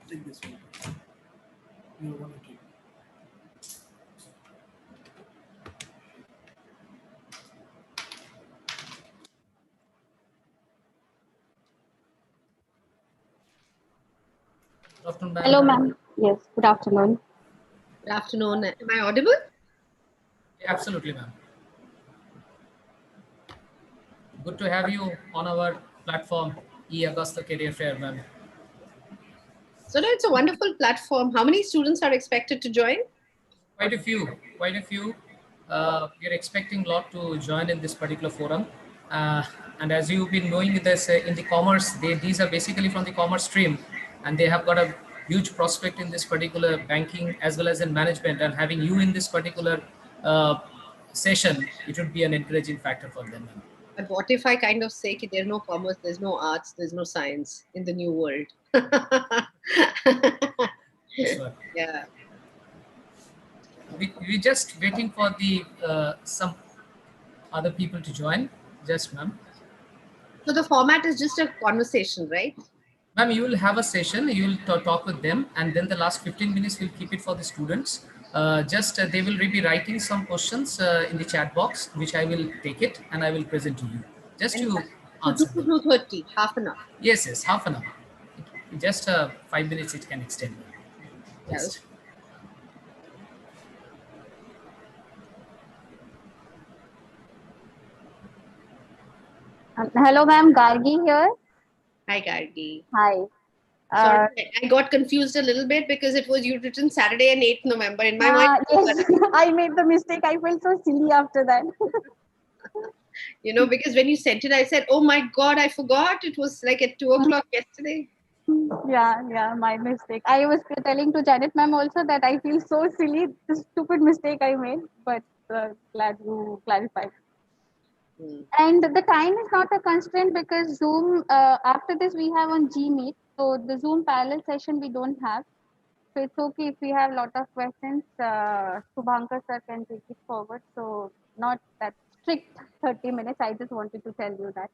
Take this one. You want to take. Hello, ma'am. Yes, good afternoon. Good afternoon. Am I audible? Absolutely, ma'am. Good to have you on our platform, e-Augusta Career Fair, ma'am. So it's a wonderful platform. How many students are expected to join? Quite a few, quite a few. We are expecting a lot to join in this particular forum. And as you've been knowing this in the commerce, these are basically from the commerce stream, and they have got a huge prospect in this particular banking as well as in management. And having you in this particular session, it would be an encouraging factor for them. But what if I kind of say there's no commerce, there's no arts, there's no science in the new world? Sure. Yeah. We're just waiting for the some other people to join. Just, ma'am. So the format is just a conversation, right? Ma'am, you will have a session, you will talk with them, and then the last 15 minutes we'll keep it for the students. They will be writing some questions in the chat box, which I will take it and I will present to you. Just And to so answer 2 them. to 2:30, half an hour. Yes, half an hour. Just 5 minutes it can extend. Yes. Just. Hello, ma'am. Gargi here. Hi, Gargi. Hi. Sorry, I got confused a little bit because it was you written Saturday and 8th November. In my mind, Yes, I made the mistake. I felt so silly after that. because when you sent it, I said, "Oh my God, I forgot. It was like at 2 o'clock yesterday." Yeah, my mistake. I was telling to Janet ma'am also that I feel so silly, this stupid mistake I made, but glad you clarified. And the time is not a constraint because Zoom, after this we have on Gmeet. So the Zoom parallel session we don't have. So it's okay if we have a lot of questions, Subhankar sir can take it forward. So not that strict 30 minutes. I just wanted to tell you that.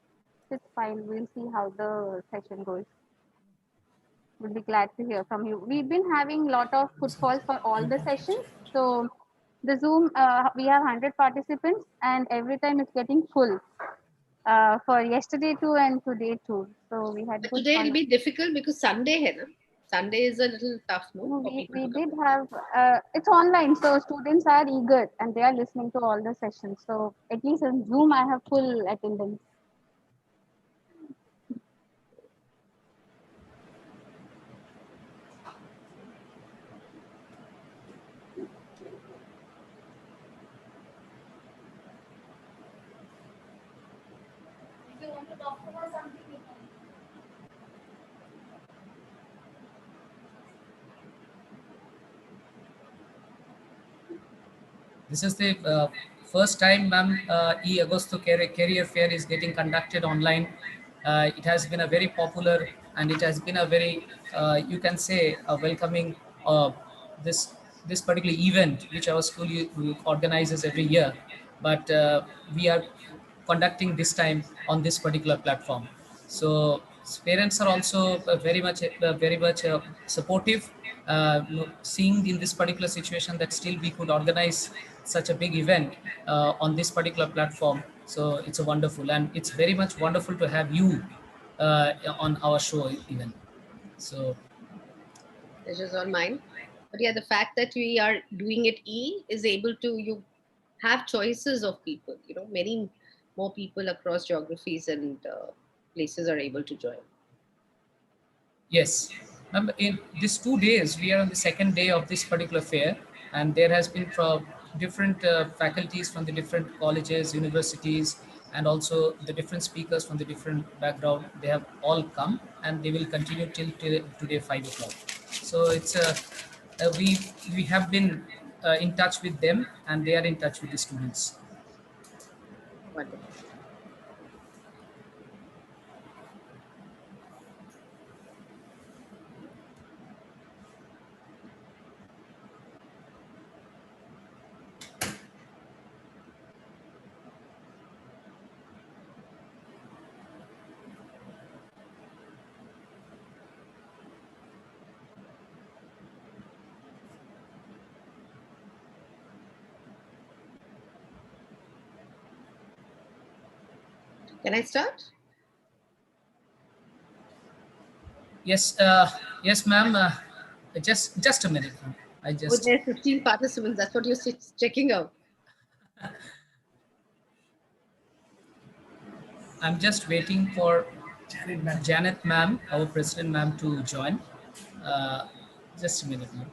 It's fine. We'll see how the session goes. Would be glad to hear from you. We've been having a lot of footfalls for all the sessions. So the Zoom, we have 100 participants and every time it's getting full. For yesterday too and today too. So we had good Today fun. it'll be difficult because Sunday hai na? Sunday is a little tough, no? We did have, it's online, so students are eager and they are listening to all the sessions. So at least on Zoom, I have full attendance. If you want to talk about something, you can. This is the first time, ma'am, e-Agosto Career Fair is getting conducted online. It has been a very popular and it has been a very, you can say, a welcoming this this particular event, which our school organizes every year. But we are conducting this time on this particular platform. So parents are also very much supportive, seeing in this particular situation that still we could organize such a big event on this particular platform. So it's a wonderful, and it's very much wonderful to have you on our show even. So Pleasure's all mine. But yeah, the fact that we are doing it is able to you have choices of people. Many more people across geographies and places are able to join. yes, in these 2 days, we are on the second day of this particular fair, and there has been from different faculties from the different colleges, universities, and also the different speakers from the different background. They have all come, and they will continue till today 5 o'clock. So we have been in touch with them, and they are in touch with the students. Wonderful. Can I start? Yes, yes, ma'am. Just a minute. Ma'am. I Oh, just. there's 15 participants. That's what you're checking out. I'm just waiting for Janet, ma'am. Janet, ma'am, our president, ma'am, to join. Uh, just a minute, ma'am.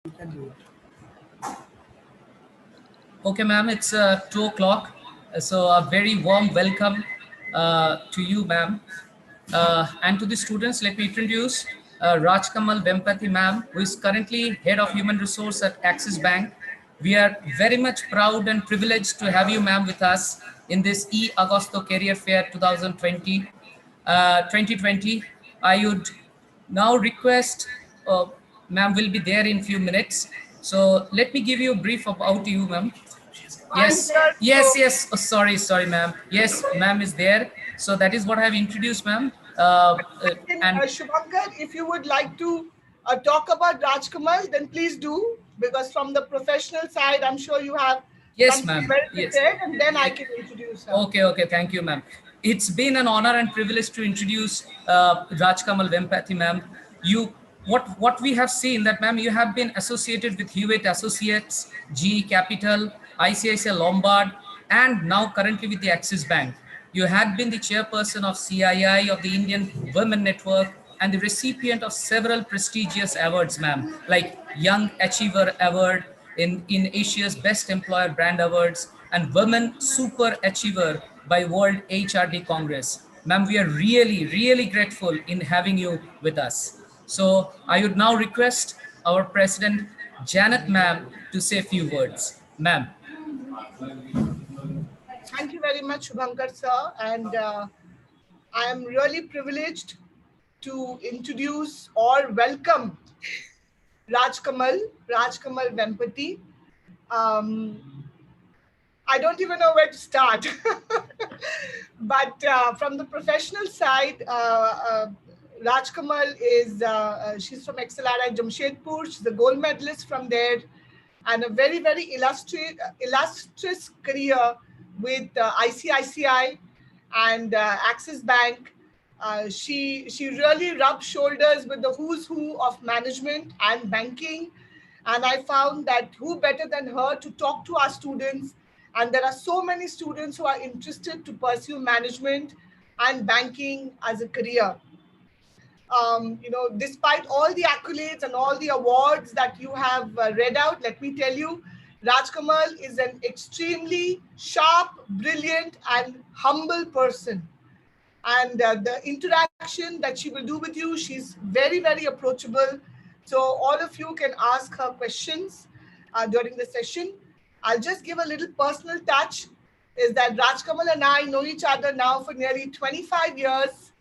You can do it. Okay, ma'am, it's 2 o'clock. So a very warm welcome to you, ma'am. And to the students, let me introduce Rajkamal Vempati, ma'am, who is currently Head of Human Resource at Axis Bank. We are very much proud and privileged to have you, ma'am, with us in this E-Agosto Career Fair 2020. I would now request, ma'am will be there in few minutes. So let me give you a brief about you, ma'am. Yes, yes. Oh, sorry, ma'am. Yes, ma'am is there. So that is what I have introduced, ma'am. And Shubhankar, if you would like to talk about Rajkamal, then please do, because from the professional side, I'm sure you have yes, something ma'am. well Yes. prepared, and then I can introduce her. Okay. Thank you, ma'am. It's been an honor and privilege to introduce Rajkamal Vempati, ma'am. What we have seen that, ma'am, you have been associated with Hewitt Associates, GE Capital, ICICI Lombard, and now currently with the Axis Bank. You had been the chairperson of CII of the Indian Women Network and the recipient of several prestigious awards, ma'am, like Young Achiever Award in Asia's Best Employer Brand Awards and Women Super Achiever by World HRD Congress. Ma'am, we are really grateful in having you with us. So I would now request our president, Janet, ma'am, to say a few words. Ma'am. Thank you very much, Shubhankar sir, and I am really privileged to introduce or welcome Rajkamal Vempati. I don't even know where to start. But from the professional side, Rajkamal is, she's from XLRI Jamshedpur. She's a gold medalist from there and a very illustrious career with ICICI and Axis Bank. She really rubbed shoulders with the who's who of management and banking. And I found that who better than her to talk to our students. And there are so many students who are interested to pursue management and banking as a career. Despite all the accolades and all the awards that you have read out, let me tell you, Rajkamal is an extremely sharp, brilliant, and humble person. And the interaction that she will do with you, she's very approachable. So all of you can ask her questions during the session. I'll just give a little personal touch, is that Rajkamal and I know each other now for nearly 25 years.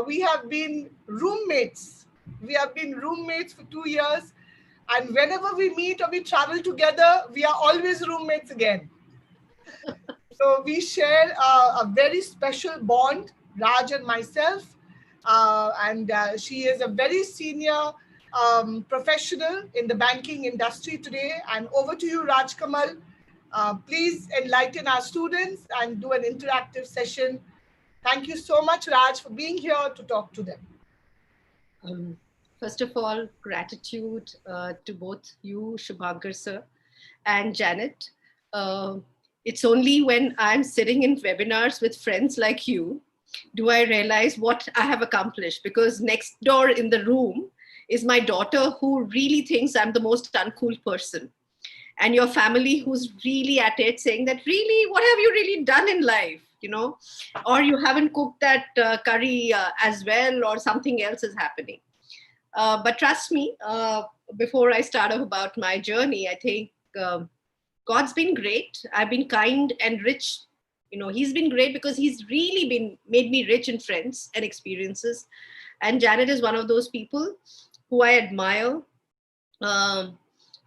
We have been roommates. We have been roommates for 2 years. And whenever we meet or we travel together, we are always roommates again. So we share a very special bond, Raj and myself. She is a very senior professional in the banking industry today. And over to you, Rajkamal. Please enlighten our students and do an interactive session. Thank you so much, Raj, for being here to talk to them. First of all, gratitude to both you, Shubhankar sir, and Janet. It's only when I'm sitting in webinars with friends like you do I realize what I have accomplished, because next door in the room is my daughter who really thinks I'm the most uncool person. And your family who's really at it saying that, really, what have you really done in life? you know, or you haven't cooked that curry as well, or something else is happening. But trust me, before I start off about my journey, I think God's been great. I've been kind and rich. You know, He's been great because He's really been made me rich in friends and experiences. And Janet is one of those people who I admire. Um,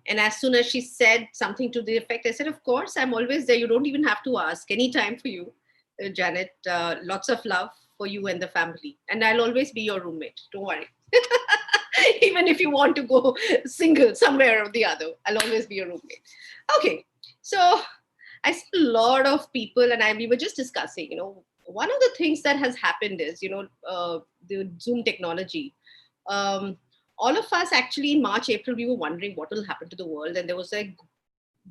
and as soon as she said something to the effect, I said, "Of course, I'm always there. You don't even have to ask. Anytime for you, Janet. Lots of love for you and the family. And I'll always be your roommate. Don't worry." Even if you want to go single somewhere or the other, I'll always be your roommate. Okay, so I see a lot of people, and we were just discussing, you know, one of the things that has happened is, you know, the Zoom technology. Um, all of us actually in March, April, we were wondering what will happen to the world, and there was a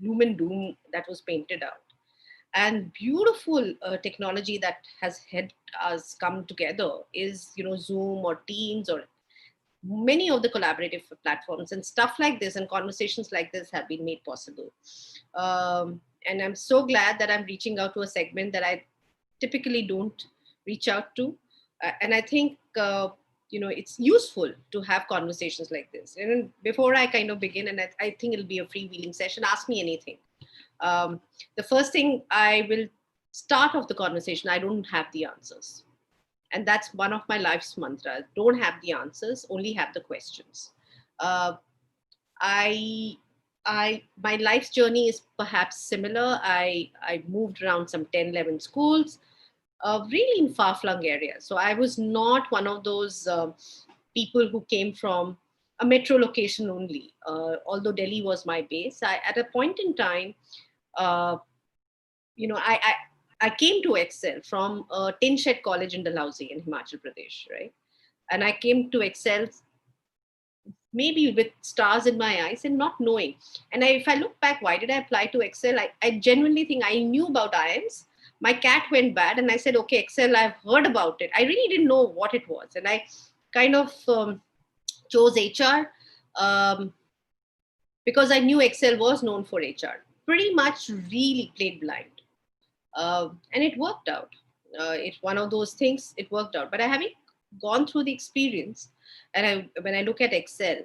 gloom and doom that was painted out. And beautiful technology that has helped us come together is, you know, Zoom or Teams or many of the collaborative platforms, and stuff like this and conversations like this have been made possible. And I'm so glad that I'm reaching out to a segment that I typically don't reach out to. And I think, you know, it's useful to have conversations like this. And before I kind of begin, and I think it'll be a freewheeling session, ask me anything. The first thing I will start off the conversation, I don't have the answers. And that's one of my life's mantras. Don't have the answers, only have the questions. Uh, I, my life's journey is perhaps similar. I moved around some 10, 11 schools, really in far-flung areas. So I was not one of those people who came from a metro location only. Although Delhi was my base, at a point in time, you know, I came to Excel from Tin Shed College in Dalhousie in Himachal Pradesh, right? And I came to Excel maybe with stars in my eyes and not knowing. And if I look back, why did I apply to Excel? I genuinely think I knew about IIMs. My cat went bad and I said, okay, Excel, I've heard about it. I really didn't know what it was. And I kind of chose HR because I knew Excel was known for HR. Pretty much really played blind. And it worked out. It's one of those things, it worked out. But I haven't gone through the experience, and when I look at Excel,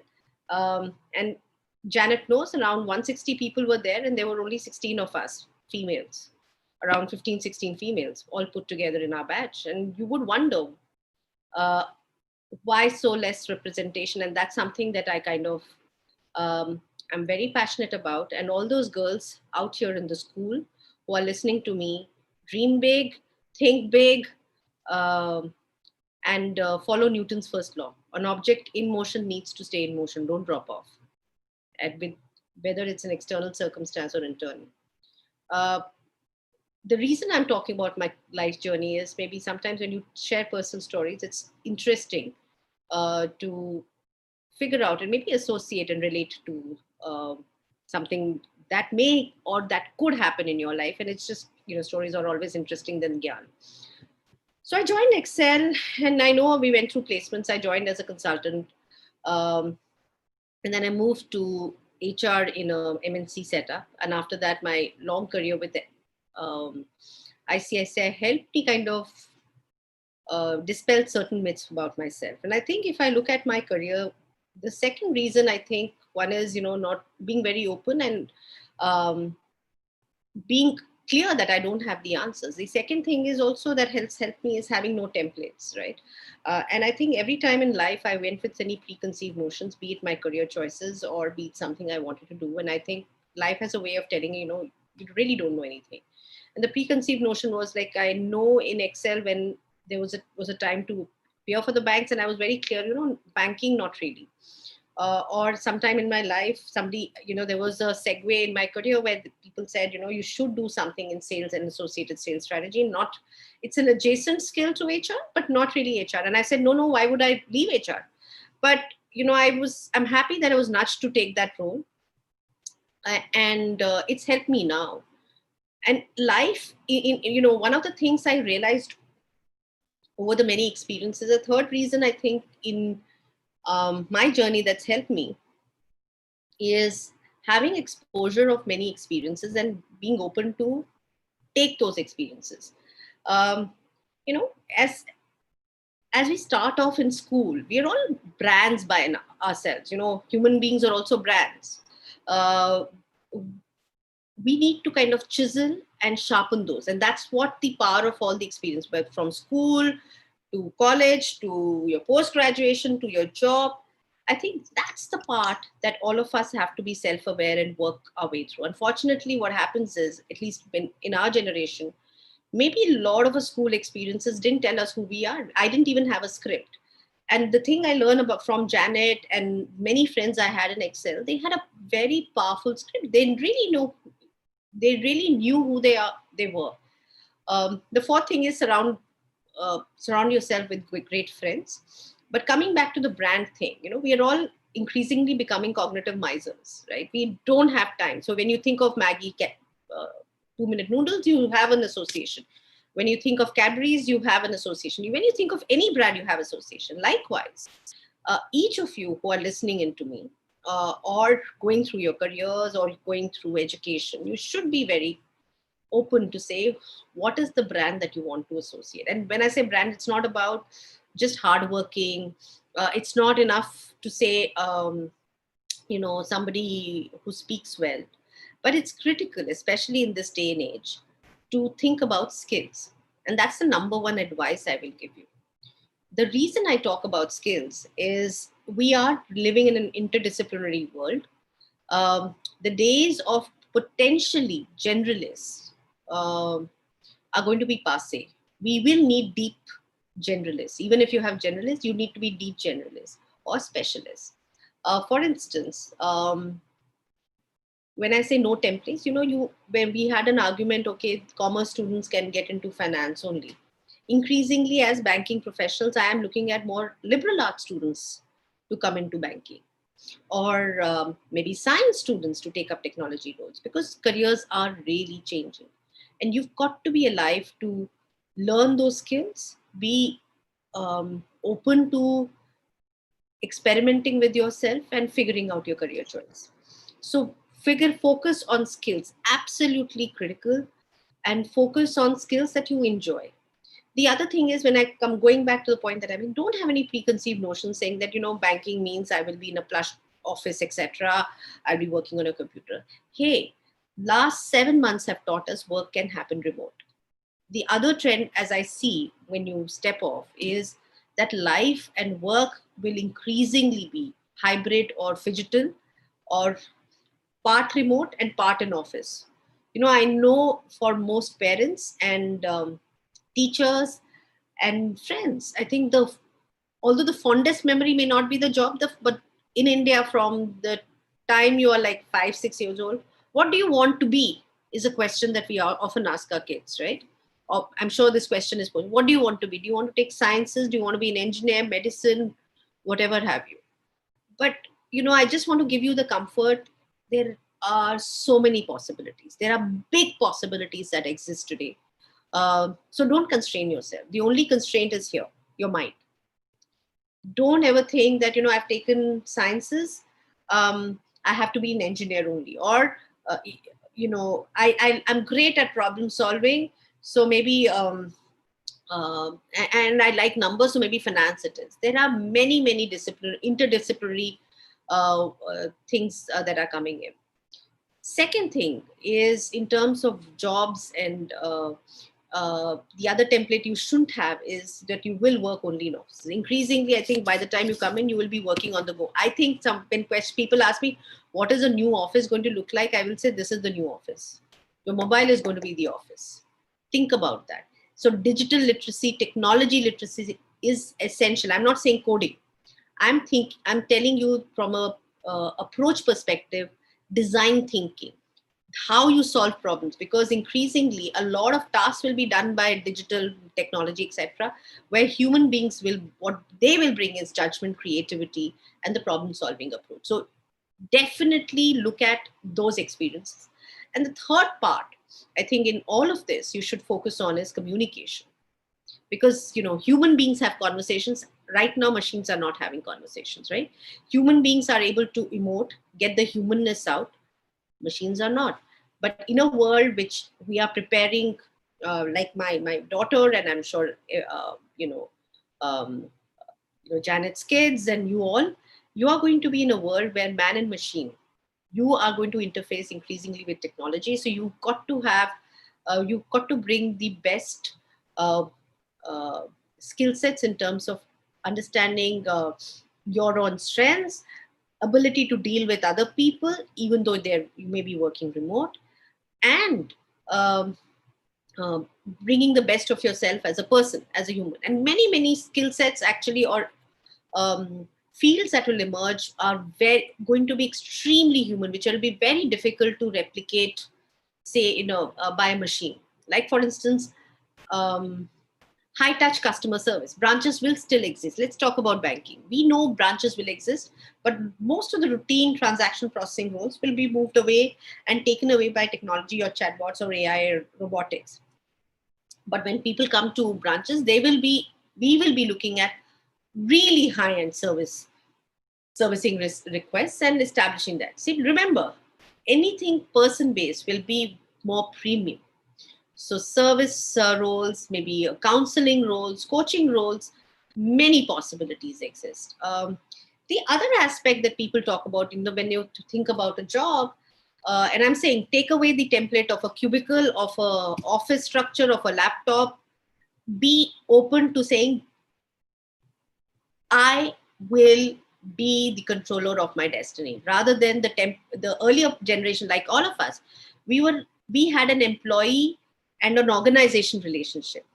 and Janet knows around 160 people were there, and there were only 16 of us, females, around 15, 16 females, all put together in our batch. And you would wonder why so less representation. And that's something that I kind of, I'm very passionate about. And all those girls out here in the school who are listening to me, dream big, think big, and follow Newton's first law. An object in motion needs to stay in motion, don't drop off, and with, whether it's an external circumstance or internal. The reason I'm talking about my life journey is maybe sometimes when you share personal stories, it's interesting to figure out and maybe associate and relate to something that may or that could happen in your life. And it's just, you know, stories are always interesting than gyan. So I joined Excel, and I know we went through placements. I joined as a consultant, and then I moved to HR in a MNC setup. And after that, my long career with ICICI helped me kind of dispel certain myths about myself. And I think if I look at my career, the second reason, I think one is, you know, not being very open and being clear that I don't have the answers. The second thing is also that helps me is having no templates, right? And I think every time in life I went with any preconceived notions, be it my career choices or be it something I wanted to do. And I think life has a way of telling you, you know, you really don't know anything. And the preconceived notion was like, I know in Excel when there was a time to appear for the banks, and I was very clear, you know, banking, not really. Or sometime in my life, somebody, you know, there was a segue in my career where people said, you know, you should do something in sales and associated sales strategy. Not, it's an adjacent skill to HR, but not really HR. And I said, no, why would I leave HR? But, you know, I'm happy that I was nudged to take that role. And it's helped me now. And life, you know, one of the things I realized over the many experiences, a third reason I think in my journey that's helped me is having exposure of many experiences and being open to take those experiences. You know, as we start off in school, we are all brands by ourselves. You know, human beings are also brands. Uh, we need to kind of chisel and sharpen those. And that's what the power of all the experience, but from school to college to your post graduation to your job. I think that's the part that all of us have to be self aware and work our way through. Unfortunately, what happens is, at least in our generation, maybe a lot of our school experiences didn't tell us who we are. I didn't even have a script. And the thing I learned about from Janet and many friends I had in Excel, they had a very powerful script. They really knew who they were. The fourth thing is surround yourself with great friends. But coming back to the brand thing, you know, we are all increasingly becoming cognitive misers, right? We don't have time. So when you think of Maggie 2-minute noodles, you have an association. When you think of Cadbury's, you have an association. When you think of any brand, you have association. Likewise, each of you who are listening into me, or going through your careers or going through education, you should be very open to say what is the brand that you want to associate. And when I say brand, it's not about just hardworking. It's not enough to say somebody who speaks well, but it's critical, especially in this day and age, to think about skills. And that's the number one advice I will give you. The reason I talk about skills is we are living in an interdisciplinary world. The days of potentially generalists are going to be passé. We will need deep generalists. Even if you have generalists, you need to be deep generalists or specialists. For instance, when I say no templates, when we had an argument, okay, commerce students can get into finance only. Increasingly, as banking professionals, I am looking at more liberal arts students to come into banking, or maybe science students to take up technology roles, because careers are really changing. And you've got to be alive to learn those skills, be open to experimenting with yourself and figuring out your career choice. So focus on skills, absolutely critical, and focus on skills that you enjoy. The other thing is, when I come going back to the point that don't have any preconceived notions saying that, banking means I will be in a plush office, etc. I'll be working on a computer. Hey, last 7 months have taught us work can happen remote. The other trend, as I see when you step off, is that life and work will increasingly be hybrid or phygital, or part remote and part in office. I know for most parents and teachers and friends, I think although the fondest memory may not be the job, but in India, from the time you are like 5-6 years old, what do you want to be is a question that we often ask our kids, right? Or I'm sure this question is posed. What do you want to be? Do you want to take sciences? Do you want to be an engineer, medicine, whatever have you? But I just want to give you the comfort. There are so many possibilities. There are big possibilities that exist today. So don't constrain yourself. The only constraint is here, your mind. Don't ever think that, I've taken sciences, I have to be an engineer only. Or, I'm great at problem solving. So maybe, and I like numbers, so maybe finance it is. There are many, many interdisciplinary things that are coming in. Second thing is, in terms of jobs and the other template you shouldn't have is that you will work only in offices. Increasingly, I think by the time you come in, you will be working on the go. I think when people ask me, what is a new office going to look like? I will say, this is the new office. Your mobile is going to be the office. Think about that. So digital literacy, technology literacy is essential. I'm not saying coding. I'm telling you from a approach perspective, design thinking, how you solve problems, because increasingly a lot of tasks will be done by digital technology, etc., where human beings what they will bring is judgment, creativity, and the problem solving approach. So definitely look at those experiences. And the third part, I think, in all of this you should focus on is communication, because human beings have conversations. Right now machines are not having conversations, right? Human beings are able to emote, get the humanness out. Machines are not. But in a world which we are preparing like my daughter, and I'm sure um, Janet's kids and you all, you are going to be in a world where man and machine, you are going to interface increasingly with technology. So you've got to bring the best uh, uh, skill sets in terms of understanding your own strengths, ability to deal with other people, even though you may be working remote, and um, um, bringing the best of yourself as a person, as a human. And many skill sets actually, or fields that will emerge, are going to be extremely human, which will be very difficult to replicate, say, by a machine. Like, for instance, um, high touch customer service. Branches will still exist. Let's talk about banking. We know branches will exist, but most of the routine transaction processing roles will be moved away and taken away by technology or chatbots or AI or robotics. But when people come to branches, we will be looking at really high end servicing requests and establishing that. See, remember, anything person based will be more premium. So service roles, maybe counseling roles, coaching roles, many possibilities exist. The other aspect that people talk about, when you think about a job, and I'm saying, take away the template of a cubicle, of a office structure, of a laptop. Be open to saying, I will be the controller of my destiny, rather than the earlier generation, like all of us. We had an employee and an organization relationship,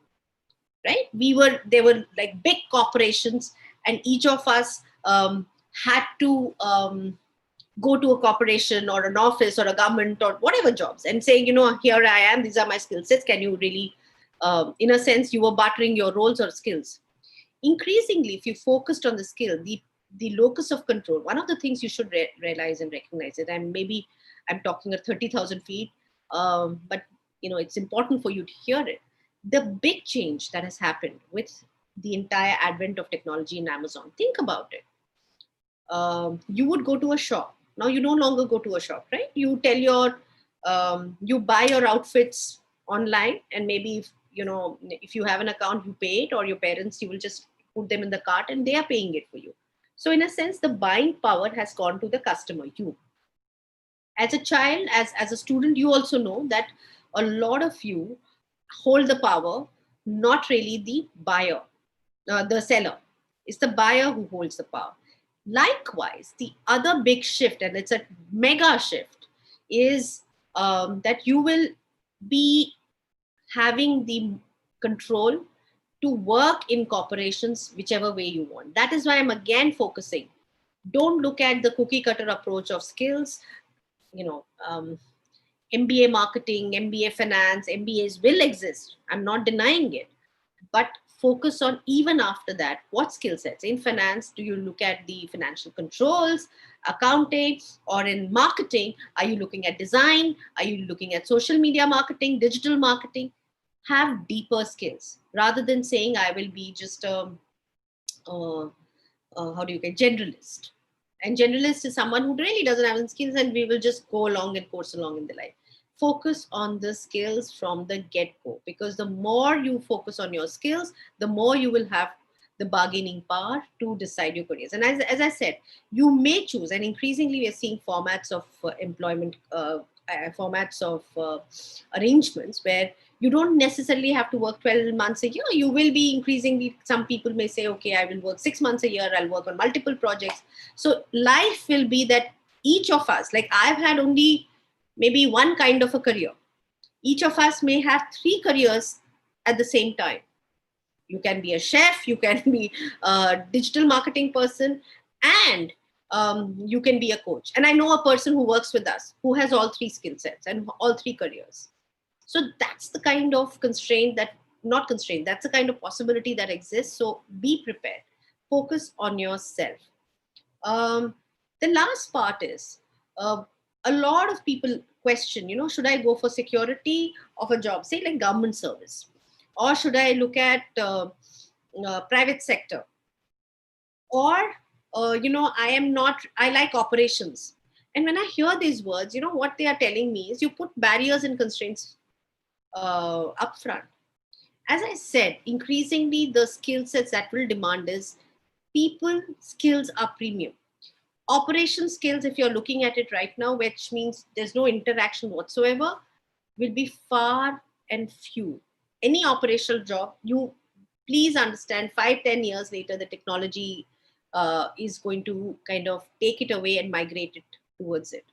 right? They were like big corporations, and each of us had to go to a corporation or an office or a government or whatever jobs and saying, here I am, these are my skill sets. Can you really, in a sense, you were bartering your roles or skills. Increasingly, if you focused on the skill, the locus of control, one of the things you should realize and recognize it, and maybe I'm talking at 30,000 feet, but it's important for you to hear it. The big change that has happened with the entire advent of technology in Amazon, think about it. You would go to a shop. Now you no longer go to a shop, right? You tell you buy your outfits online, and maybe if you have an account, you pay it, or your parents, you will just put them in the cart and they are paying it for you. So in a sense, the buying power has gone to the customer. You, as a child, as a student, you also know that a lot of you hold the power, not really the buyer, the seller. It's the buyer who holds the power. Likewise, the other big shift, and it's a mega shift, is that you will be having the control to work in corporations whichever way you want. That is why I'm again focusing. Don't look at the cookie cutter approach of skills. MBA marketing, MBA finance, MBAs will exist. I'm not denying it. But focus on, even after that, what skill sets. In finance, do you look at the financial controls, accounting, or in marketing, are you looking at design? Are you looking at social media marketing, digital marketing? Have deeper skills, rather than saying I will be just a generalist. And generalist is someone who really doesn't have any skills, and we will just go along and course along in the life. Focus on the skills from the get-go, because the more you focus on your skills, the more you will have the bargaining power to decide your careers. And as I said, you may choose, and increasingly we are seeing formats of employment, formats of arrangements where you don't necessarily have to work 12 months a year. You will be increasingly, some people may say, okay, I will work 6 months a year, I'll work on multiple projects. So life will be that each of us, like I've had only maybe one kind of a career. Each of us may have 3 careers at the same time. You can be a chef, you can be a digital marketing person, and you can be a coach. And I know a person who works with us who has all 3 skill sets and all 3 careers. So that's the kind of that's the kind of possibility that exists. So be prepared. Focus on yourself. The last part is, a lot of people question, should I go for security of a job, say like government service, or should I look at private sector, or I like operations. And when I hear these words, what they are telling me is, you put barriers and constraints upfront. As I said, increasingly the skill sets that will demand is people skills are premium. Operation skills, if you're looking at it right now, which means there's no interaction whatsoever, will be far and few. Any operational job, you please understand 5-10 years later, the technology is going to kind of take it away and migrate it towards it.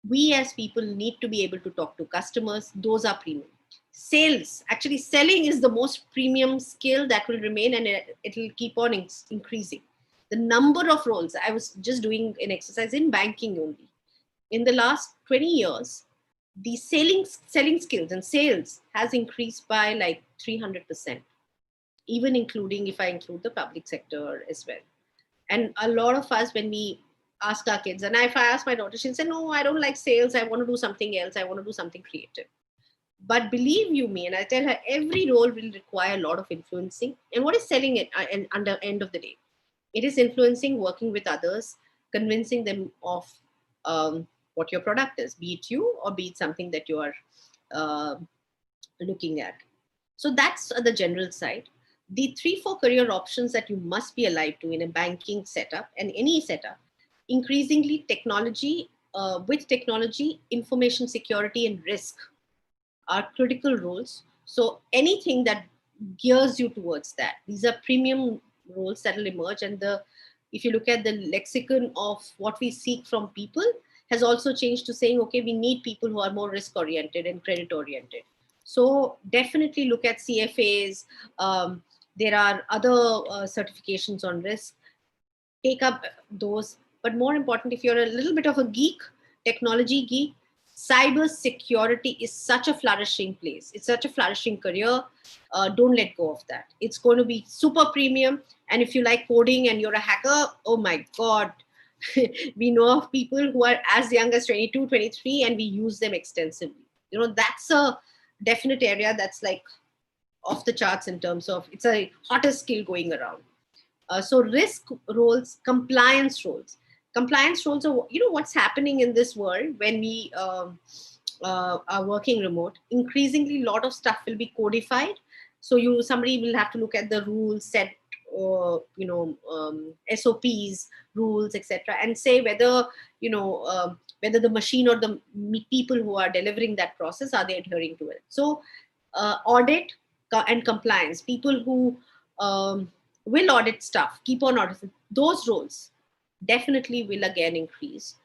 We as people need to be able to talk to customers. Those are premium. Sales, actually selling is the most premium skill that will remain, and it will keep on increasing. The number of roles, I was just doing an exercise in banking only. In the last 20 years, the selling skills and sales has increased by like 300%, even including, if I include the public sector as well. And a lot of us, when we ask our kids, and if I ask my daughter, she'll say, no, I don't like sales. I want to do something else. I want to do something creative. But believe you me, and I tell her, every role will require a lot of influencing. And what is selling it at the end of the day? It is influencing, working with others, convincing them of what your product is, be it you or be it something that you are looking at. So that's the general side. The 3-4 career options that you must be alive to in a banking setup and any setup, increasingly technology, with technology, information security and risk are critical roles. So anything that gears you towards that, these are premium roles that will emerge. And if you look at the lexicon of what we seek from people, has also changed to saying, okay, we need people who are more risk oriented and credit oriented. So definitely look at CFAs. There are other certifications on risk. Take up those. But more important, if you're a little bit of a geek, technology geek, cyber security is such a flourishing place. It's such a flourishing career. Don't let go of that. It's going to be super premium. And if you like coding and you're a hacker, oh my God, we know of people who are as young as 22, 23, and we use them extensively. You know, that's a definite area that's like off the charts in terms of, it's a hottest skill going around. So risk roles, compliance roles. Compliance roles are, you know, what's happening in this world when we are working remote. Increasingly, a lot of stuff will be codified. So somebody will have to look at the rules, set SOPs, rules, etc., and say whether whether the machine or the people who are delivering that process, are they adhering to it. So audit and compliance, people who will audit stuff, keep on auditing, those roles definitely will again increase.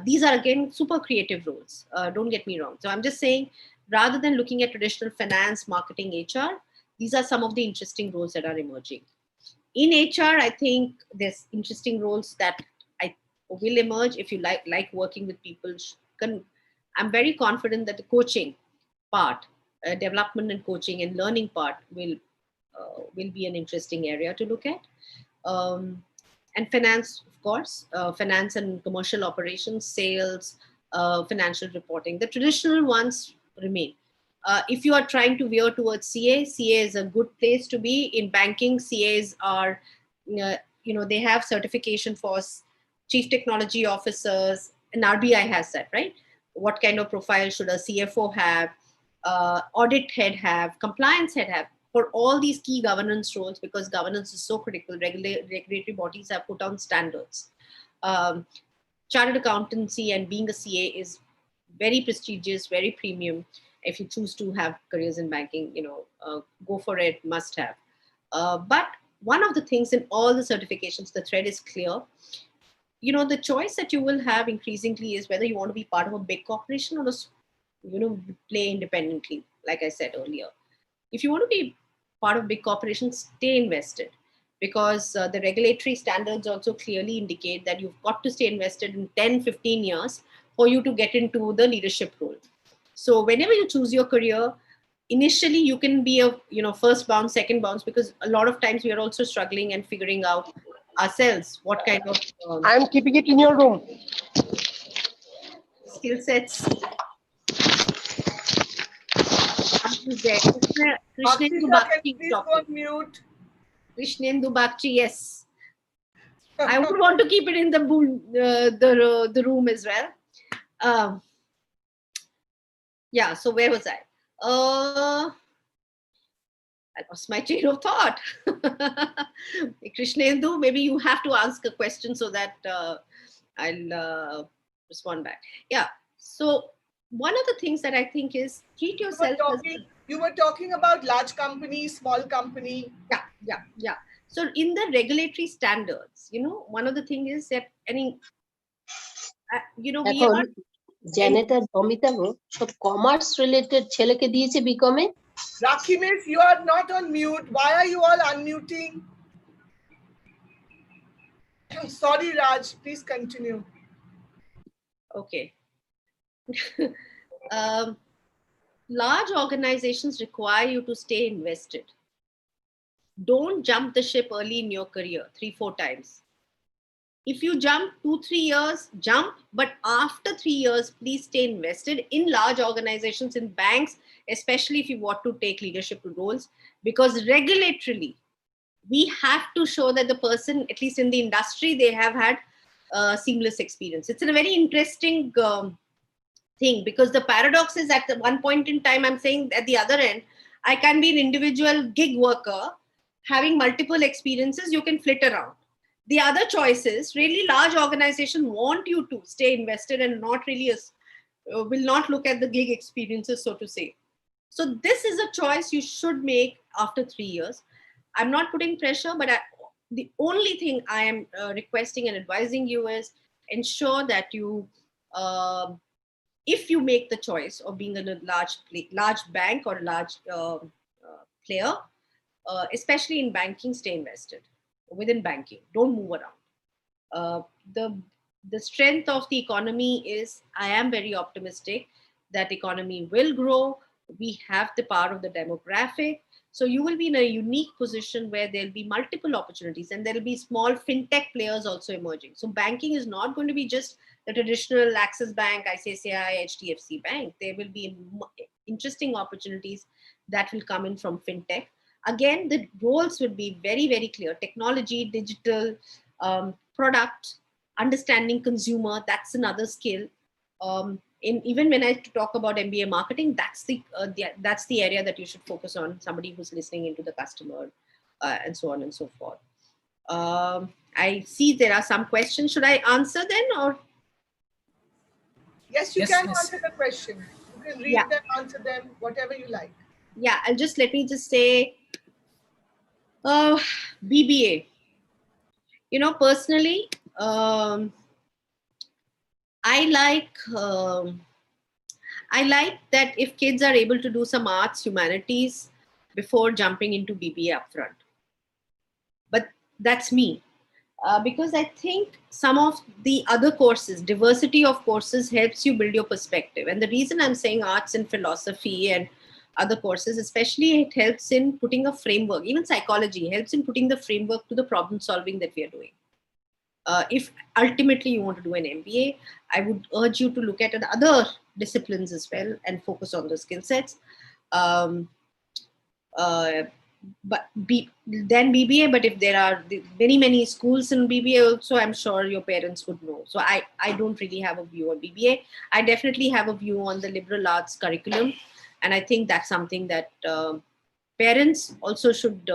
These are again super creative roles. Don't get me wrong. So I'm just saying, rather than looking at traditional finance, marketing, HR, these are some of the interesting roles that are emerging. In HR, I think there's interesting roles that will emerge if you like working with people. I'm very confident that the coaching part, development and coaching and learning part will be an interesting area to look at. And finance, of course, finance and commercial operations, sales, financial reporting. The traditional ones remain. If you are trying to veer towards CA is a good place to be. In banking, CAs are, they have certification for chief technology officers, and RBI has that, right? What kind of profile should a CFO have, audit head have, compliance head have, for all these key governance roles, because governance is so critical. Regulatory bodies have put on standards. Chartered accountancy and being a CA is very prestigious, very premium. If you choose to have careers in banking, go for it, must have. But one of the things in all the certifications, the thread is clear. The choice that you will have increasingly is whether you want to be part of a big corporation or play independently, like I said earlier. If you want to be part of big corporations, stay invested, because the regulatory standards also clearly indicate that you've got to stay invested in 10, 15 years for you to get into the leadership role. So whenever you choose your career, initially you can be a first bounce, second bounce, because a lot of times we are also struggling and figuring out ourselves what kind of I'm keeping it in your room. skill sets. Krishnendu Bakshi, please go on mute. Krishnendu Bakshi, yes. I would want to keep it in the room as well. Yeah, so where was I? I lost my train of thought. Krishnendu, maybe you have to ask a question so that I'll respond back. Yeah. So one of the things that I think is treat yourself as You were talking about large company, small company. yeah. So in the regulatory standards, one of the things is that we এখন are Janet আর অমিতাভ সব commerce related ছেলেকে দিয়েছে বিকমে। Rakhi miss, you are not on mute. Why are you all unmuting? Sorry, Raj. Please continue. Okay. Large organizations require you to stay invested. Don't jump the ship early in your career 3-4 times. If you jump 2-3 years, jump, but after 3 years, please stay invested in large organizations, in banks, especially if you want to take leadership roles, because regulatorily, we have to show that the person, at least in the industry, they have had seamless experience. It's a very interesting thing, because the paradox is at one point in time, I'm saying at the other end, I can be an individual gig worker having multiple experiences, you can flit around. The other choice is really large organizations want you to stay invested and not really will not look at the gig experiences, so to say. So this is a choice you should make after 3 years. I'm not putting pressure, but the only thing I am requesting and advising you is ensure that you, if you make the choice of being in a large bank or large player, especially in banking, stay invested within banking. Don't move around. The strength of the economy is, I am very optimistic that economy will grow. We have the power of the demographic. So you will be in a unique position where there'll be multiple opportunities, and there'll be small fintech players also emerging. So banking is not going to be just the traditional Axis Bank, ICICI, HDFC Bank. There will be interesting opportunities that will come in from fintech. Again, the roles will be very, very clear. Technology, digital, product, understanding consumer, that's another skill. Even when I talk about MBA marketing, that's the area that you should focus on, somebody who's listening into the customer, and so on and so forth. I see there are some questions. Should I answer then, or? Yes, you can answer the question. You can read them, answer them, whatever you like. Yeah, let me just say, BBA. Personally, I like that if kids are able to do some arts, humanities before jumping into BBA upfront. But that's me. Because I think some of the other courses, diversity of courses, helps you build your perspective. And the reason I'm saying arts and philosophy and other courses, especially, it helps in putting a framework. Even psychology helps in putting the framework to the problem solving that we are doing. If ultimately you want to do an MBA, I would urge you to look at other disciplines as well and focus on the skill sets. But then BBA, but if there are many schools in BBA also, I'm sure your parents would know. So I don't really have a view on BBA. I definitely have a view on the liberal arts curriculum. And I think that's something that parents also should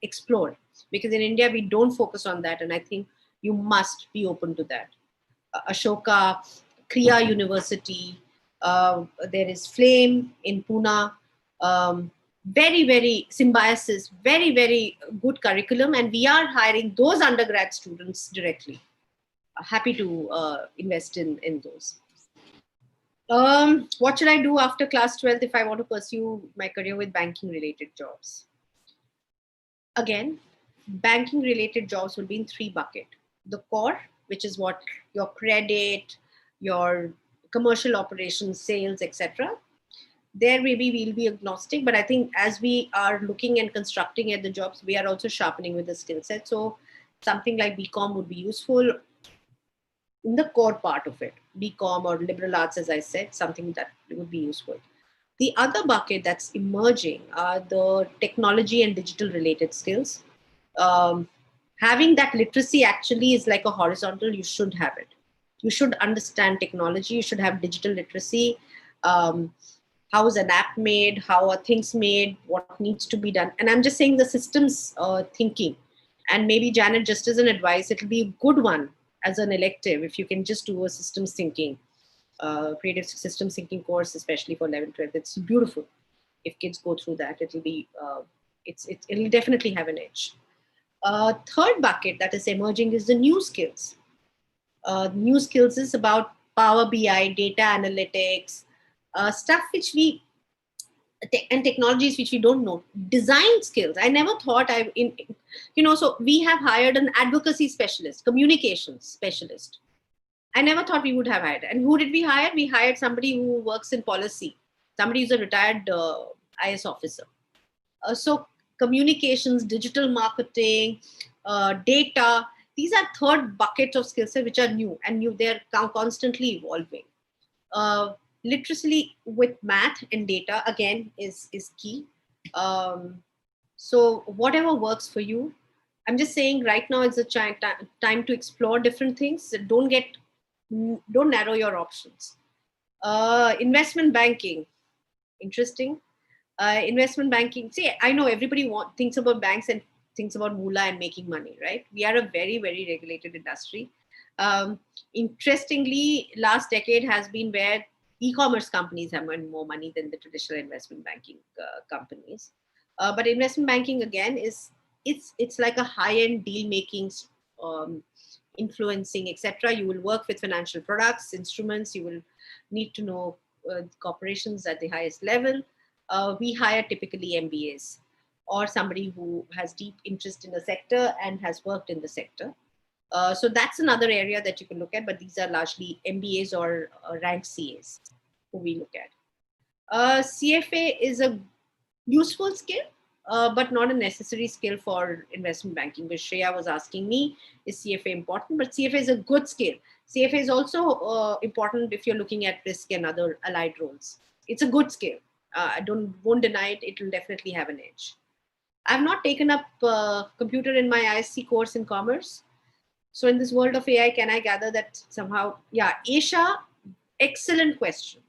explore, because in India, we don't focus on that. And I think you must be open to that. Ashoka, Kriya University, there is Flame in Pune, very, very Symbiosis, very, very good curriculum. And we are hiring those undergrad students directly. Happy to invest in those. What should I do after class 12th if I want to pursue my career with banking related jobs? Again, banking related jobs will be in 3 buckets. The core, which is what your credit, your commercial operations, sales, etc. There maybe we'll be agnostic, but I think as we are looking and constructing at the jobs, we are also sharpening with the skill set. So something like BCom would be useful in the core part of it. BCom or liberal arts, as I said, something that would be useful. The other bucket that's emerging are the technology and digital related skills. Having that literacy actually is like a horizontal. You should have it. You should understand technology. You should have digital literacy. how is an app made, how are things made, what needs to be done. And I'm just saying the systems thinking. And maybe Janet, just as an advice, it'll be a good one as an elective if you can just do a systems thinking, creative systems thinking course, especially for 11th, 12th. It's beautiful. If kids go through that, it'll be, it'll definitely have an edge. Third bucket that is emerging is the new skills. New skills is about Power BI, data analytics, stuff which we and technologies which we don't know. Design skills. I never thought so we have hired an advocacy specialist, communications specialist. I never thought we would have hired. And who did we hire? We hired somebody who works in policy. Somebody who's a retired IS officer. So communications, digital marketing, data, these are third buckets of skill set which are new and new. They're constantly evolving. Literacy with math and data again is key. So whatever works for you. I'm just saying right now it's a time to explore different things. Don't narrow your options. Investment banking, interesting. Investment banking. See, I know everybody thinks about banks and thinks about moolah and making money, right? We are a very, very regulated industry. Interestingly, last decade has been where e-commerce companies have earned more money than the traditional investment banking companies. But investment banking again it's like a high-end deal making, influencing, etc. You will work with financial products, instruments. You will need to know corporations at the highest level. We hire typically MBAs or somebody who has deep interest in the sector and has worked in the sector. So that's another area that you can look at, but these are largely MBAs or rank CAs who we look at. CFA is a useful skill, but not a necessary skill for investment banking. Which Shreya was asking me, is CFA important? But CFA is a good skill. CFA is also important if you're looking at risk and other allied roles. It's a good skill. I won't deny it. It will definitely have an edge. I've not taken up computer in my ISC course in commerce. So in this world of AI, can I gather that somehow? Yeah, Aisha, excellent question.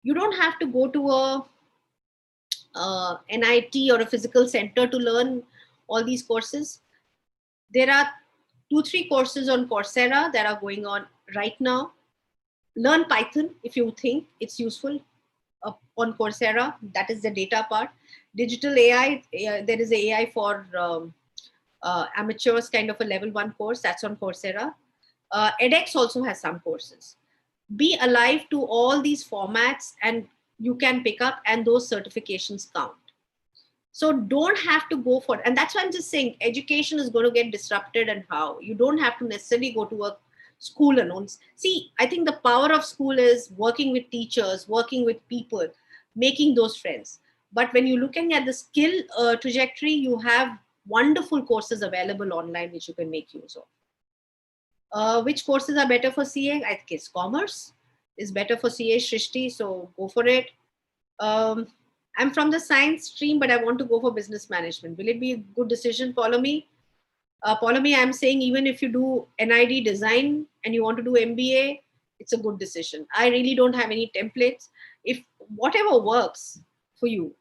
You don't have to go to a NIT or a physical center to learn all these courses. There are 2-3 courses on Coursera that are going on right now. Learn Python if you think it's useful on Coursera. That is the data part. Digital AI, there is AI for amateurs, kind of a level 1 course that's on Coursera. edX also has some courses. Be alive to all these formats and you can pick up, and those certifications count. So don't have to go for it. And that's why I'm just saying education is going to get disrupted, and how you don't have to necessarily go to a school alone. See, I think the power of school is working with teachers, working with people, making those friends. But when you're looking at the skill trajectory, you have wonderful courses available online which you can make use of. Which courses are better for CA? I guess commerce is better for CA, Shrishti, so go for it. I'm from the science stream, but I want to go for business management. Will it be a good decision? Follow me. I'm saying even if you do NID design and you want to do MBA, it's a good decision. I really don't have any templates. If whatever works for you.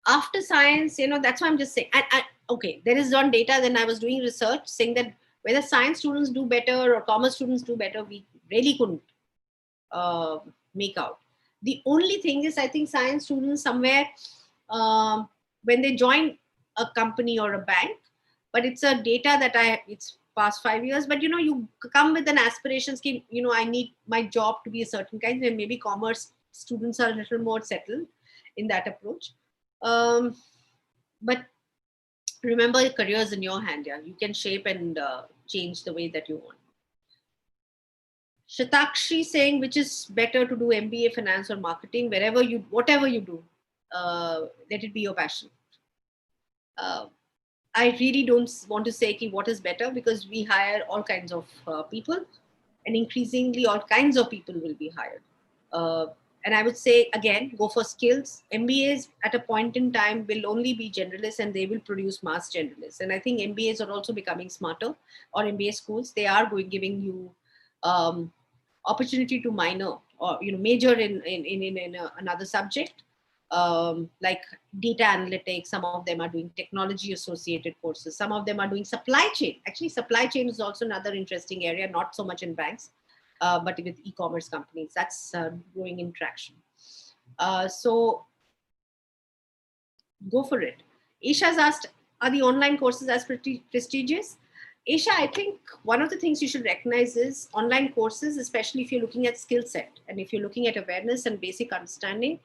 After science, that's why I'm just saying. Okay, there is on data. Then I was doing research saying that whether science students do better or commerce students do better, we really couldn't make out. The only thing is, I think science students somewhere, when they join a company or a bank, but it's a data that it's past 5 years, but you come with an aspiration scheme, I need my job to be a certain kind, and maybe commerce students are a little more settled in that approach. But remember, your career is in your hand. Yeah, you can shape and change the way that you want. Shatakshi saying, which is better to do MBA, finance, or marketing? Whatever you do, let it be your passion. I really don't want to say what is better, because we hire all kinds of people, and increasingly all kinds of people will be hired. And I would say, again, go for skills. MBAs at a point in time will only be generalists, and they will produce mass generalists. And I think MBAs are also becoming smarter, or MBA schools, they are giving you opportunity to minor or major in another subject, like data analytics. Some of them are doing technology associated courses. Some of them are doing supply chain. Actually, supply chain is also another interesting area, not so much in banks, but with e-commerce companies. That's growing in traction. So go for it. Isha's asked, are the online courses as prestigious? Isha, I think one of the things you should recognize is online courses, especially if you're looking at skill set and if you're looking at awareness and basic understanding,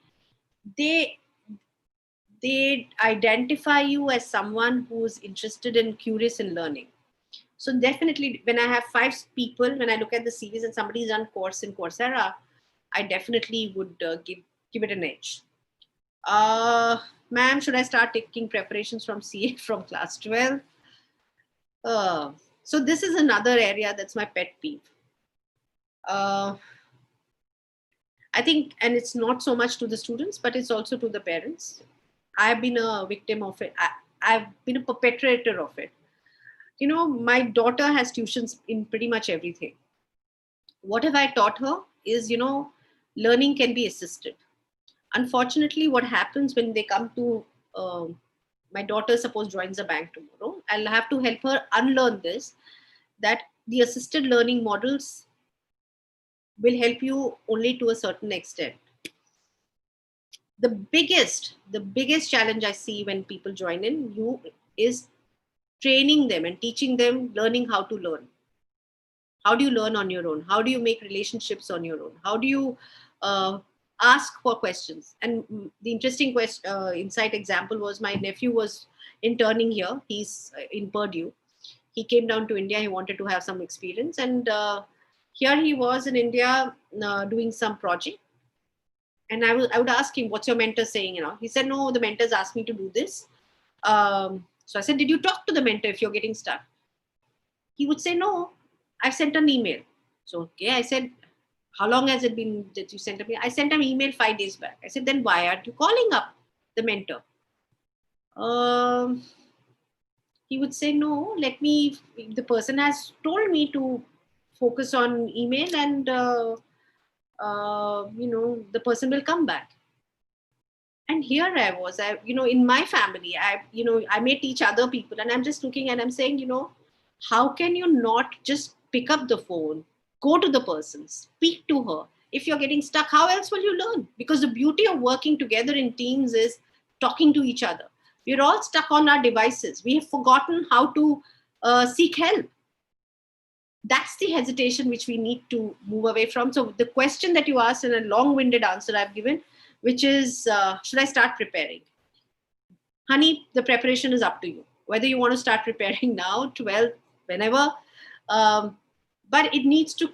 they identify you as someone who's interested and curious in learning. So definitely, when I have 5 people, when I look at the CVs and somebody's done course in Coursera, I definitely would give it an edge. Ma'am, should I start taking preparations from CA from class 12? So this is another area that's my pet peeve. I think, and it's not so much to the students, but it's also to the parents. I've been a victim of it. I've been a perpetrator of it. My daughter has tuitions in pretty much everything. What have I taught her is, learning can be assisted. Unfortunately, what happens when they come to, my daughter suppose joins a bank tomorrow, I'll have to help her unlearn this, that the assisted learning models will help you only to a certain extent. The biggest challenge I see when people join in you is training them and teaching them, learning how to learn. How do you learn on your own? How do you make relationships on your own? How do you ask for questions? And the interesting insight example was my nephew was interning here. He's in Purdue. He came down to India. He wanted to have some experience. And here he was in India doing some project. And I would ask him, what's your mentor saying? He said, no, the mentors asked me to do this. So I said, did you talk to the mentor if you're getting stuck? He would say, no, I've sent an email. So, okay, I said, how long has it been that you sent me? I sent an email 5 days back. I said, then why aren't you calling up the mentor? He would say, no, the person has told me to focus on email and, the person will come back. And here I was, in my family, I may teach other people and I'm just looking and I'm saying, how can you not just pick up the phone, go to the person, speak to her? If you're getting stuck, how else will you learn? Because the beauty of working together in teams is talking to each other. We're all stuck on our devices. We have forgotten how to seek help. That's the hesitation which we need to move away from. So the question that you asked in a long-winded answer I've given, which is, should I start preparing? Honey, the preparation is up to you. Whether you want to start preparing now, 12, whenever, but it needs to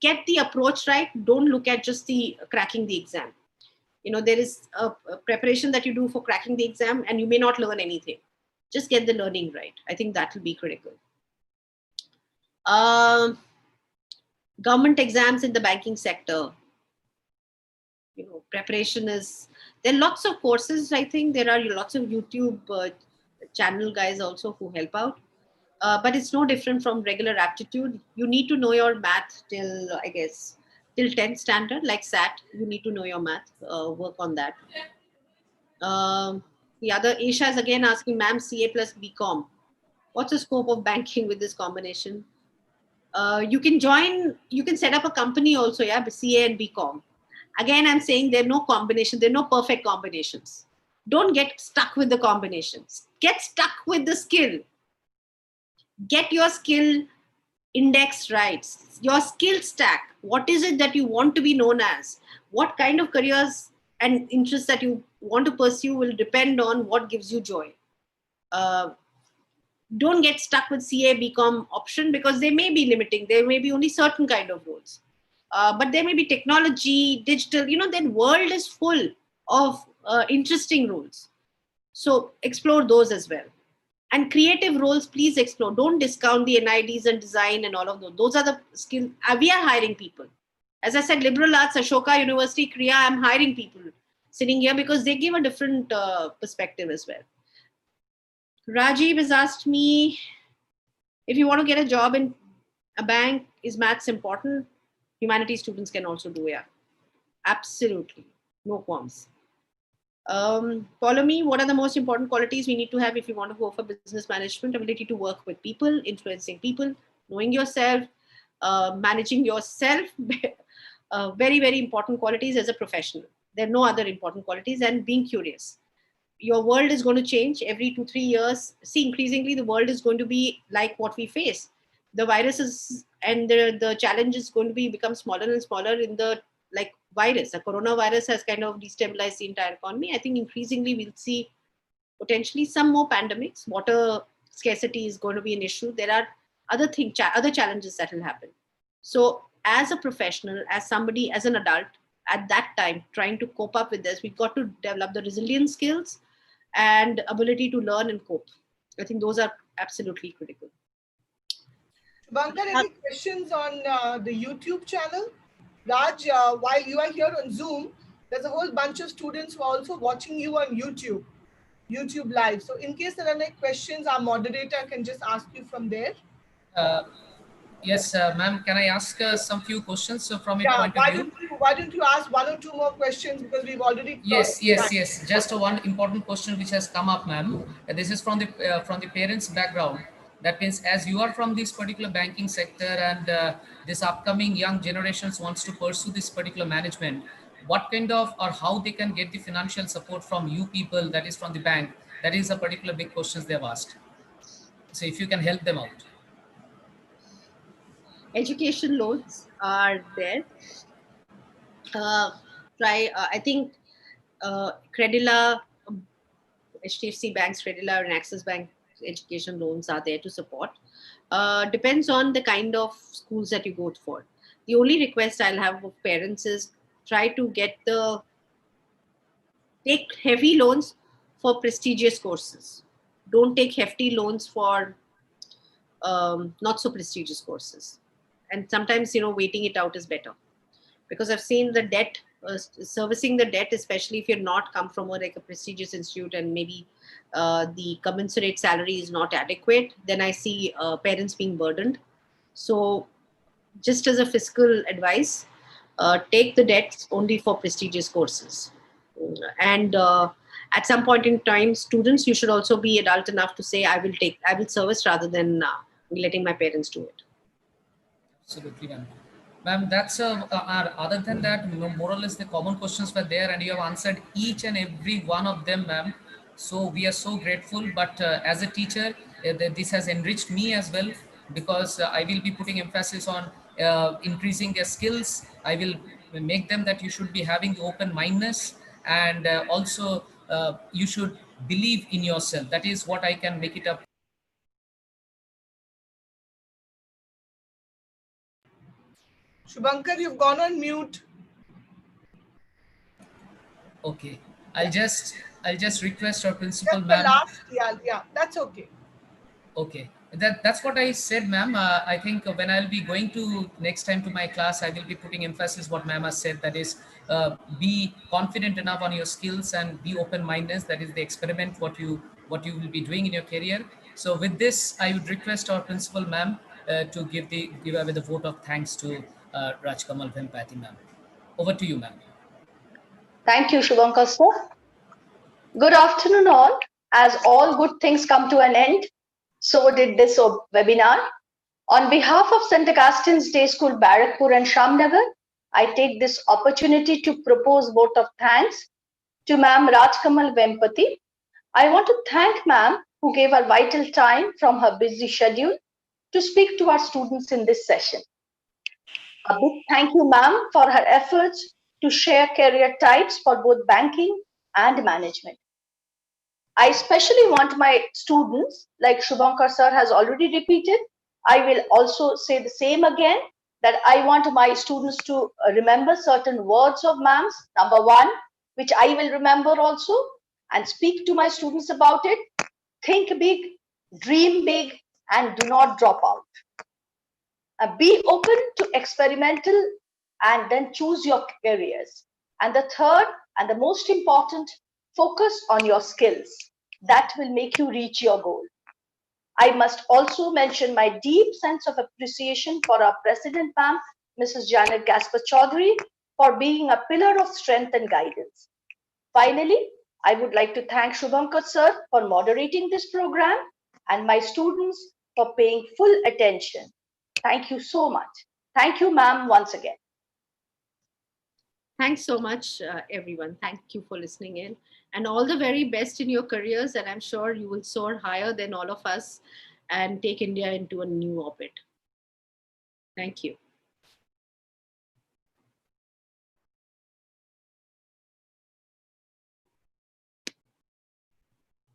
get the approach right. Don't look at just the cracking the exam. There is a preparation that you do for cracking the exam and you may not learn anything. Just get the learning right. I think that will be critical. Government exams in the banking sector. Preparation is, there are lots of courses. I think there are lots of YouTube channel guys also who help out. But it's no different from regular aptitude. You need to know your math till 10th standard, like SAT. You need to know your math, work on that. The other, Aisha is again asking, ma'am, CA plus BCom. What's the scope of banking with this combination? You can set up a company also, yeah, CA and BCom. Again, I'm saying there are no combination, there are no perfect combinations. Don't get stuck with the combinations. Get stuck with the skill. Get your skill index right. Your skill stack. What is it that you want to be known as? What kind of careers and interests that you want to pursue will depend on what gives you joy. Don't get stuck with CA, BCom option because they may be limiting. There may be only certain kind of roles. But there may be technology, digital, that world is full of interesting roles. So explore those as well. And creative roles, please explore. Don't discount the NIDs and design and all of those. Those are the skills. We are hiring people. As I said, liberal arts, Ashoka University, Kriya, I'm hiring people sitting here because they give a different perspective as well. Rajiv has asked me, if you want to get a job in a bank, is maths important? Humanities students can also do, yeah. Absolutely. No qualms. Follow me. What are the most important qualities we need to have if you want to go for business management? Ability to work with people, influencing people, knowing yourself, managing yourself. Very, very important qualities as a professional. There are no other important qualities, and being curious. Your world is going to change every 2-3 years. See, increasingly, the world is going to be like what we face. The viruses and the challenge is going to be become smaller and smaller in the like virus. The coronavirus has kind of destabilized the entire economy. I think increasingly we'll see potentially some more pandemics. Water scarcity is going to be an issue. There are other challenges that will happen. So, as a professional, as somebody, as an adult, at that time, trying to cope up with this, we've got to develop the resilience skills and ability to learn and cope. I think those are absolutely critical. Shubhankar, any questions on the YouTube channel? Raj, while you are here on Zoom, there's a whole bunch of students who are also watching you on YouTube live. So in case there are any questions, our moderator can just ask you from there. Yes, ma'am, can I ask some few questions from your point of view? Why don't you ask 1 or 2 more questions, because we've already Yes. Just one important question which has come up, ma'am. This is from the parents' background. That means, as you are from this particular banking sector, and this upcoming young generations wants to pursue this particular management, what kind of or how they can get the financial support from you people, that is from the bank? That is a particular big questions they have asked. So if you can help them out. Education loans are there. I think Credila, HDFC Bank's Credila and Axis Bank education loans are there to support. Depends on the kind of schools that you go for. The only request I'll have of parents is try to take heavy loans for prestigious courses. Don't take hefty loans for not so prestigious courses. And sometimes, waiting it out is better, because I've seen the debt, servicing the debt, especially if you're not come from a prestigious institute and maybe the commensurate salary is not adequate, then I see parents being burdened. So just as a fiscal advice, take the debts only for prestigious courses. And at some point in time, students, you should also be adult enough to say, I will service rather than letting my parents do it. Absolutely, ma'am. Ma'am, that's other than that, more or less the common questions were there, and you have answered each and every one of them, ma'am. So we are so grateful. But as a teacher, this has enriched me as well, because I will be putting emphasis on increasing their skills. I will make them that you should be having the open mindedness, and also you should believe in yourself. That is what I can make it up. Shubhankar, you've gone on mute. Okay, I'll just request our principal, ma'am. Yeah, that's okay. Okay, that's what I said, ma'am. I think when I'll be going to next time to my class, I will be putting emphasis what ma'am has said. That is, be confident enough on your skills and be open-minded. That is the experiment what you will be doing in your career. So with this, I would request our principal, ma'am, to give away the vote of thanks to Rajkamal Vempati, ma'am. Over to you, ma'am. Thank you, Shubhankar sir. Good afternoon all. As all good things come to an end, so did this webinar. On behalf of St. Augustine's Day School, Barrackpur and Shamnagar, I take this opportunity to propose vote of thanks to Ma'am Rajkamal Vempati. I want to thank Ma'am who gave her vital time from her busy schedule to speak to our students in this session. A big thank you, Ma'am, for her efforts to share career types for both banking and management. I especially want my students, like Shubhankar sir has already repeated, I will also say the same again, that I want my students to remember certain words of ma'am's. Number one, which I will remember also and speak to my students about it. Think big, dream big, and do not drop out. Be open to experimental and then choose your careers. And the third and the most important, focus on your skills. That will make you reach your goal. I must also mention my deep sense of appreciation for our President, ma'am, Mrs. Janet Gaspar Chaudhary, for being a pillar of strength and guidance. Finally, I would like to thank Shubhankar sir for moderating this program and my students for paying full attention. Thank you so much. Thank you, ma'am, once again. Thanks so much, everyone. Thank you for listening in, and all the very best in your careers. And I'm sure you will soar higher than all of us and take India into a new orbit. Thank you.